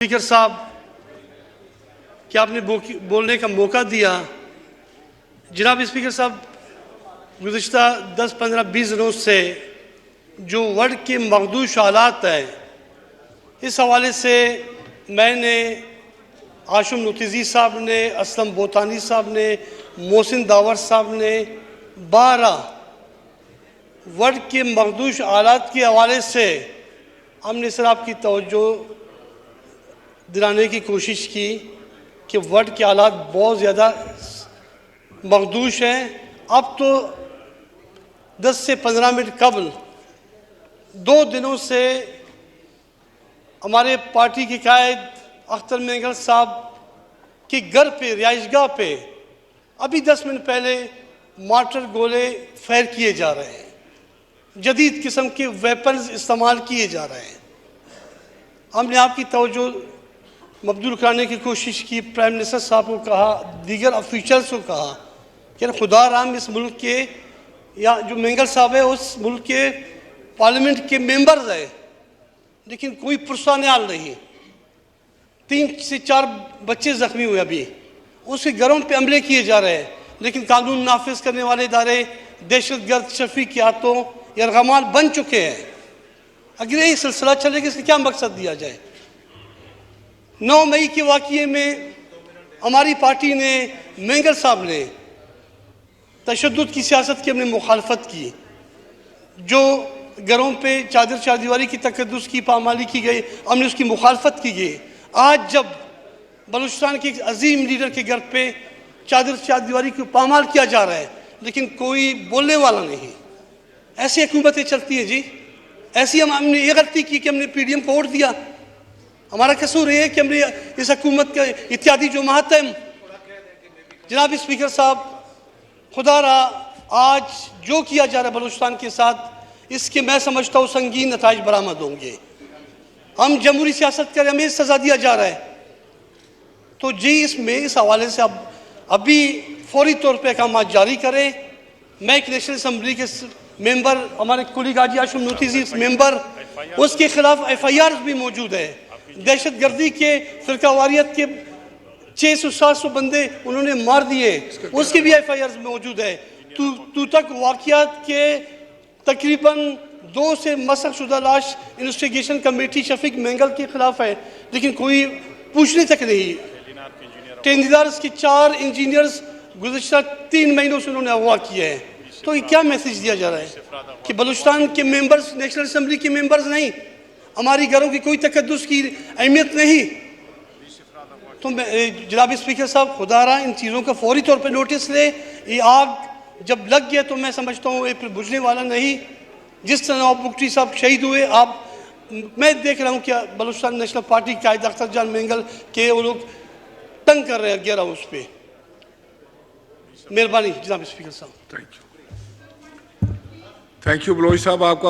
Speaker साहब कि आपने बोलने का मौका दिया। जनाब स्पीकर साहब, गुज़िश्ता 10, 15, 20 दिनों से जो वर्ल्ड के मखदूश हालात हैं, इस हवाले से मैंने आशुम नुतिज़ी साहब ने, असलम बोतानी साहब ने, मोहसिन दावर साहब ने 12 वर्ल्ड के मखदूश हालात के हवाले से हमने सर आपकी तवज्जो दिलाने की कोशिश की कि वर्ल्ड के हालात बहुत ज़्यादा मखदूश हैं। अब तो 10 से 15 मिनट कबल 2 दिनों से हमारे पार्टी के कायद अख्तर मेंगल साहब के घर पे, रिहाइशगाह पे अभी 10 मिनट पहले मार्टर गोले फायर किए जा रहे हैं, जदीद किस्म के वेपन्स इस्तेमाल किए जा रहे हैं। हमने आपकी तवज्जो मबदूल कराने की कोशिश की, प्राइम मिनिस्टर साहब को कहा, दीगर ऑफिशल्स को कहा कि खुदा राम इस मुल्क के या जो मेंगल साहब है उस मुल्क के पार्लियामेंट के मेंबर्स हैं, लेकिन कोई पुरसान हाल नहीं। 3 से 4 बच्चे ज़ख्मी हुए, अभी उसके घरों पे हमले किए जा रहे हैं, लेकिन कानून नाफिज करने वाले इदारे दहशतगर्द शफी के हाथों यरगमाल बन चुके हैं। अगर यही सिलसिला चलेगा, इसका क्या मकसद दिया जाए? 9 मई के वाक़ये में हमारी पार्टी ने, मेंगल साहब ने तशद्दुद की सियासत की हमने मुखालफत की। जो घरों पे चारदीवारी की तकद्दुस की पामाली की गई, हमने उसकी मुखालफत की गई। आज जब बलूचिस्तान के एक अजीम लीडर के घर पे चारदीवारी की पामाल किया जा रहा है, लेकिन कोई बोलने वाला नहीं। ऐसी हुकूमतें चलती हैं जी। ऐसी हमने ये गलती की कि हमने PDM को वोट दिया। हमारा कसूर ये है कि हमने इस हुकूमत का इत्यादि जो माहतम। जनाब स्पीकर साहब, खुदा रहा आज जो किया जा रहा है बलूचिस्तान के साथ, इसके मैं समझता हूँ संगीन नताइज बरामद होंगे। हम जमहूरी सियासत कर, हमें सज़ा दिया जा रहा है। तो जी इसमें इस हवाले से अब अभी फौरी तौर पर अहकाम जारी करें। मैं एक नेशनल असम्बली के मेंबर, हमारे कुली गाजी आशुम नूतीज़ी मेंबर, उसके खिलाफ FIR भी मौजूद है। दहशतगर्दी के फिरकावारियत के 600-700 बंदे उन्होंने मार दिए, उसकी भी FIR मौजूद है। तू तक वाक़ियात के तकरीबन 2 से मसख शुदा लाश इन्वेस्टिगेशन कमेटी शफीक मेंगल के खिलाफ है, लेकिन कोई पूछने तक नहीं। टेंदिदार्स के 4 इंजीनियर्स गुज़िश्ता 3 महीनों से उन्होंने अगवा किए हैं। तो ये क्या मैसेज दिया जा रहा है कि बलूचिस्तान के मेंबर्स नेशनल असम्बली के मेंबर्स नहीं, हमारी घरों की कोई तकद्दुस की अहमियत नहीं? तो जनाब स्पीकर साहब, खुदा रहा इन चीज़ों का फौरी तौर पर नोटिस ले। ये आग जब लग गया तो मैं समझता हूँ ये फिर बुझने वाला नहीं। जिस तरह नवाब बुगटी साहब शहीद हुए, मैं देख रहा हूँ कि बलूचिस्तान नेशनल पार्टी के कायद अख्तर जान मेंगल के वो लोग तंग कर रहे हैं गेरा हाउस पे। मेहरबानी जनाब स्पीकर साहब। थैंक यू बलोच साहब। आपका